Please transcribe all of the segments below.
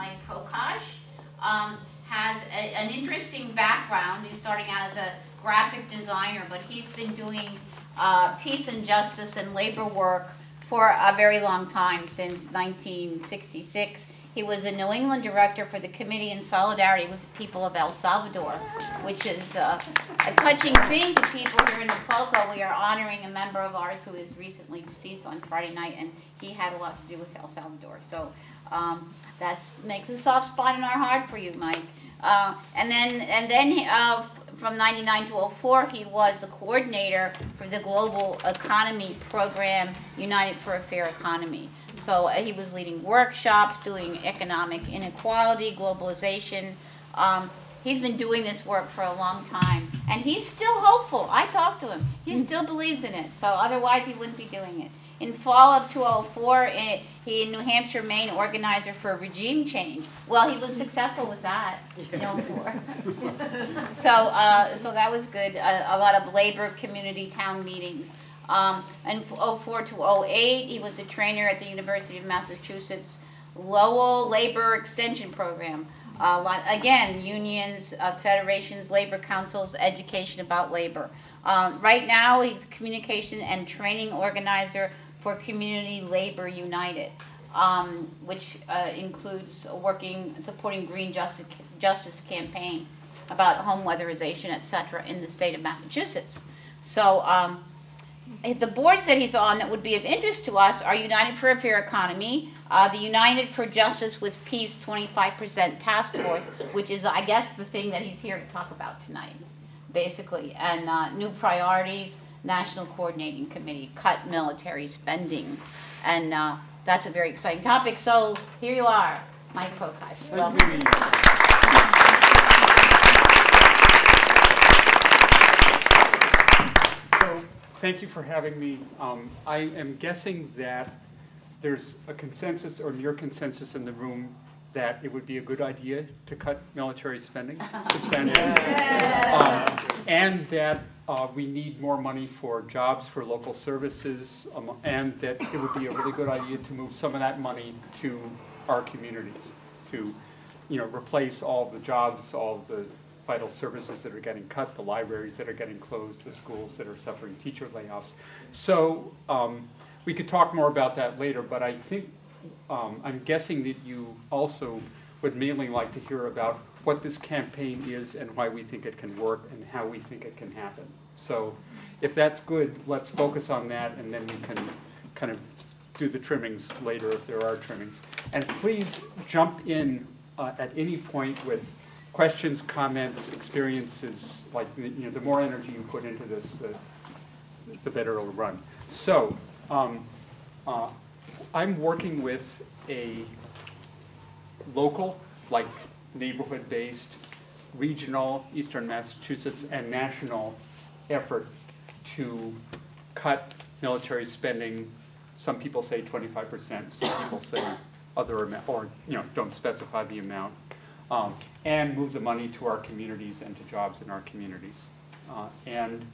Mike Prokosch, has an interesting background. He's starting out as a graphic designer, but he's been doing peace and justice and labor work for a very long time, since 1966. He was the New England director for the Committee in Solidarity with the People of El Salvador, which is a touching thing to people here in Prokosch. We are honoring a member of ours who is recently deceased on Friday night, and he had a lot to do with El Salvador. So that makes a soft spot in our heart for you, Mike. And then from 99 to 04, he was the coordinator for the Global Economy Program, United for a Fair Economy. So he was leading workshops, doing economic inequality, globalization. He's been doing this work for a long time, and he's still hopeful. I talked to him. He still believes in it, so otherwise he wouldn't be doing it. In fall of 2004, he in New Hampshire, Maine, organizer for regime change. Well, he was successful with that in 04. So that was good. A lot of labor community town meetings. And 04 to 08, he was a trainer at the University of Massachusetts Lowell Labor Extension Program. Again, unions, federations, labor councils, education about labor. Right now, he's communication and training organizer for Community Labor United, which includes supporting Green Justice campaign about home weatherization, etc., in the state of Massachusetts. So the boards that he's on that would be of interest to us are United for a Fair Economy, the United for Justice with Peace 25% Task Force, which is, I guess, the thing that he's here to talk about tonight, basically, and New Priorities, National Coordinating Committee, cut military spending, and that's a very exciting topic. So here you are, Mike Prokosch. Welcome. Thank you for having me. I am guessing that there's a consensus or near consensus in the room that it would be a good idea to cut military spending substantially, and that we need more money for jobs, for local services, and that it would be a really good idea to move some of that money to our communities to, replace all of the jobs, all of the vital services that are getting cut, the libraries that are getting closed, the schools that are suffering teacher layoffs. So we could talk more about that later, but I think, I'm guessing that you also would mainly like to hear about what this campaign is and why we think it can work and how we think it can happen. So if that's good, let's focus on that, and then we can kind of do the trimmings later if there are trimmings. And please jump in at any point with questions, comments, experiences. Like, the more energy you put into this, the better it'll run. So I'm working with a local, like neighborhood-based, regional, Eastern Massachusetts, and national effort to cut military spending. Some people say 25%, some people say other amount, or don't specify the amount, and move the money to our communities and to jobs in our communities. And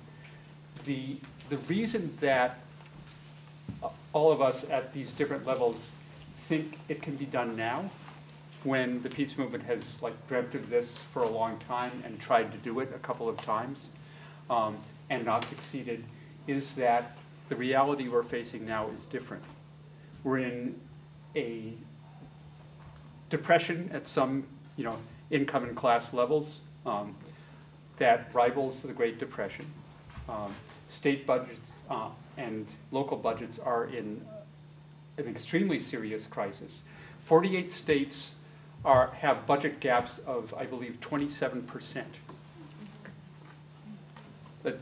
the reason that all of us at these different levels think it can be done now, when the peace movement has dreamt of this for a long time and tried to do it a couple of times and not succeeded, is that the reality we're facing now is different. We're in a depression at some income and class levels that rivals the Great Depression. State budgets and local budgets are in an extremely serious crisis. 48 states have budget gaps of, I believe, 27%.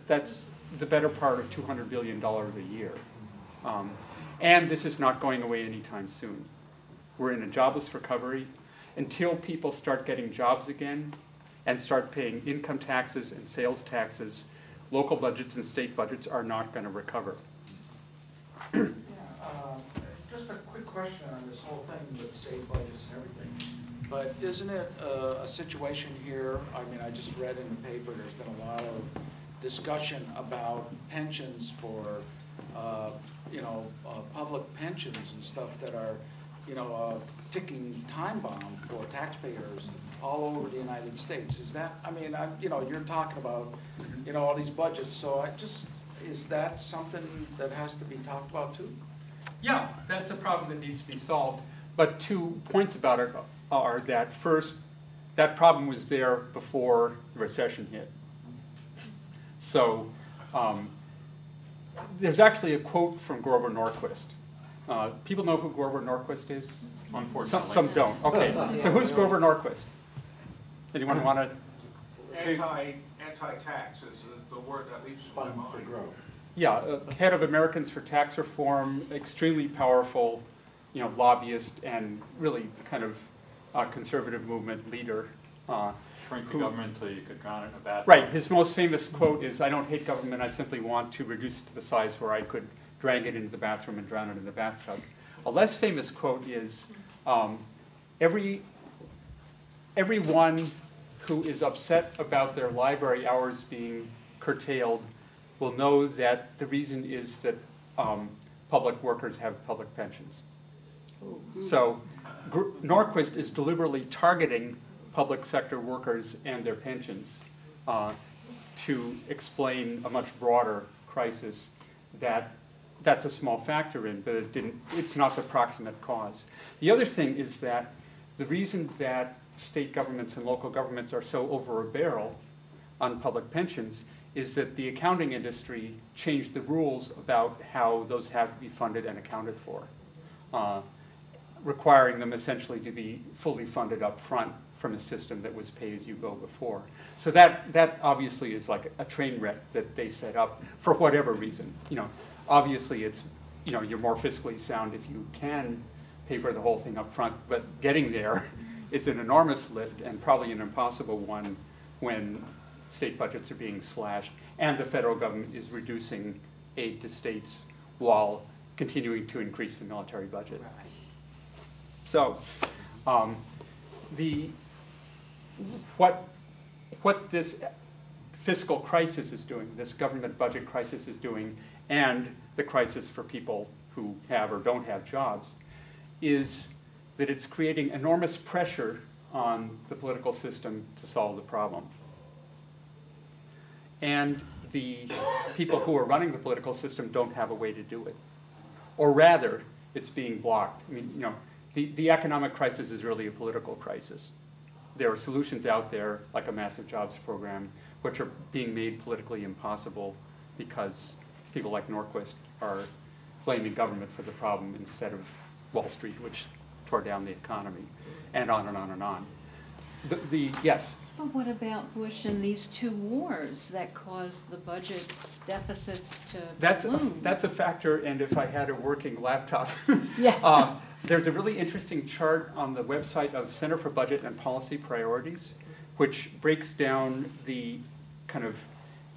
That's the better part of $200 billion a year. And this is not going away anytime soon. We're in a jobless recovery. Until people start getting jobs again and start paying income taxes and sales taxes, local budgets and state budgets are not going to recover. Just a quick question on this whole thing with state budgets and everything. But isn't it a situation here, I mean, I just read in the paper, there's been a lot of discussion about pensions for, public pensions and stuff that are, ticking time bomb for taxpayers all over the United States. Is that, I mean, you know, you're talking about, you know, all these budgets, so is that something that has to be talked about too? Yeah, that's a problem that needs to be solved. But 2 points about it are that first, that problem was there before the recession hit. So there's actually a quote from Grover Norquist. People know who Grover Norquist is? Unfortunately. Some don't. Okay, so who's Grover Norquist? Anyone want to? Anti-tax is the word that leaps in my mind. Yeah, head of Americans for Tax Reform, extremely powerful, you know, lobbyist and really kind of conservative movement leader. Shrink the government until you could drown it in a bath. Right, his most famous quote is, "I don't hate government, I simply want to reduce it to the size where I could drag it into the bathroom and drown it in the bathtub." A less famous quote is, everyone who is upset about their library hours being curtailed will know that the reason is that public workers have public pensions. So Norquist is deliberately targeting public sector workers and their pensions to explain a much broader crisis that's a small factor in, but it's not the proximate cause. The other thing is that the reason that state governments and local governments are so over a barrel on public pensions is that the accounting industry changed the rules about how those have to be funded and accounted for, requiring them essentially to be fully funded up front from a system that was pay-as-you-go before. So that obviously is like a train wreck that they set up for whatever reason. You know, obviously it's, you know, you're more fiscally sound if you can pay for the whole thing up front, but getting there is an enormous lift and probably an impossible one when state budgets are being slashed and the federal government is reducing aid to states while continuing to increase the military budget. So what this fiscal crisis is doing, this government budget crisis is doing, and the crisis for people who have or don't have jobs, is that it's creating enormous pressure on the political system to solve the problem. And the people who are running the political system don't have a way to do it. Or rather, it's being blocked. I mean, you know, the economic crisis is really a political crisis. There are solutions out there, like a massive jobs program, which are being made politically impossible because people like Norquist are blaming government for the problem instead of Wall Street, which tore down the economy, and on and on and on. Yes? But what about Bush and these 2 wars that caused the budget's deficits to bloom? That's a factor, and if I had a working laptop. Yeah. There's a really interesting chart on the website of Center for Budget and Policy Priorities, which breaks down the kind of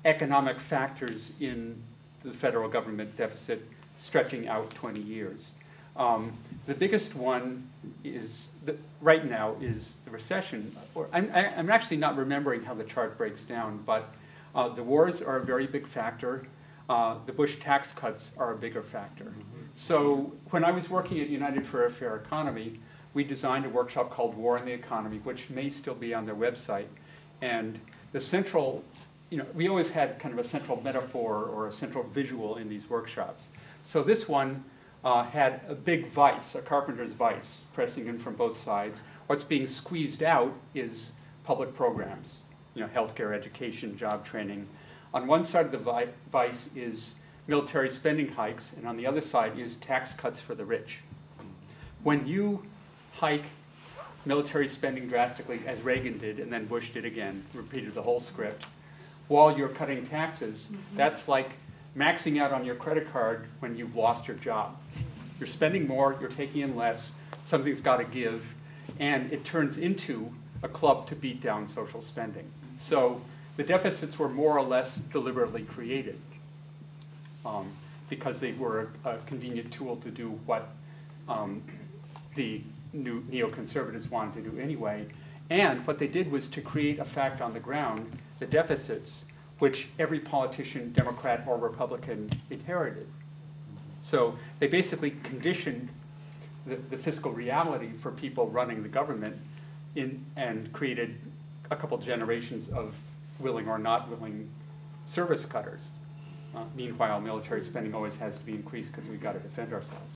economic factors in the federal government deficit stretching out 20 years. The biggest one is, right now, is the recession. I'm actually not remembering how the chart breaks down, but the wars are a very big factor. The Bush tax cuts are a bigger factor. So when I was working at United for a Fair Economy, we designed a workshop called War in the Economy, which may still be on their website. And the central, you know, we always had kind of a central metaphor or a central visual in these workshops. So this one had a big vise, a carpenter's vise, pressing in from both sides. What's being squeezed out is public programs, you know, healthcare, education, job training. On one side of the vise is military spending hikes, and on the other side is tax cuts for the rich. When you hike military spending drastically, as Reagan did, and then Bush did again, repeated the whole script, while you're cutting taxes, that's like maxing out on your credit card when you've lost your job. You're spending more, you're taking in less, something's got to give, and it turns into a club to beat down social spending. So the deficits were more or less deliberately created because they were a convenient tool to do what the new neoconservatives wanted to do anyway. And what they did was to create a fact on the ground, the deficits, which every politician, Democrat or Republican, inherited. So they basically conditioned the fiscal reality for people running the government and created a couple generations of willing or not willing service cutters. Meanwhile, military spending always has to be increased because we've got to defend ourselves.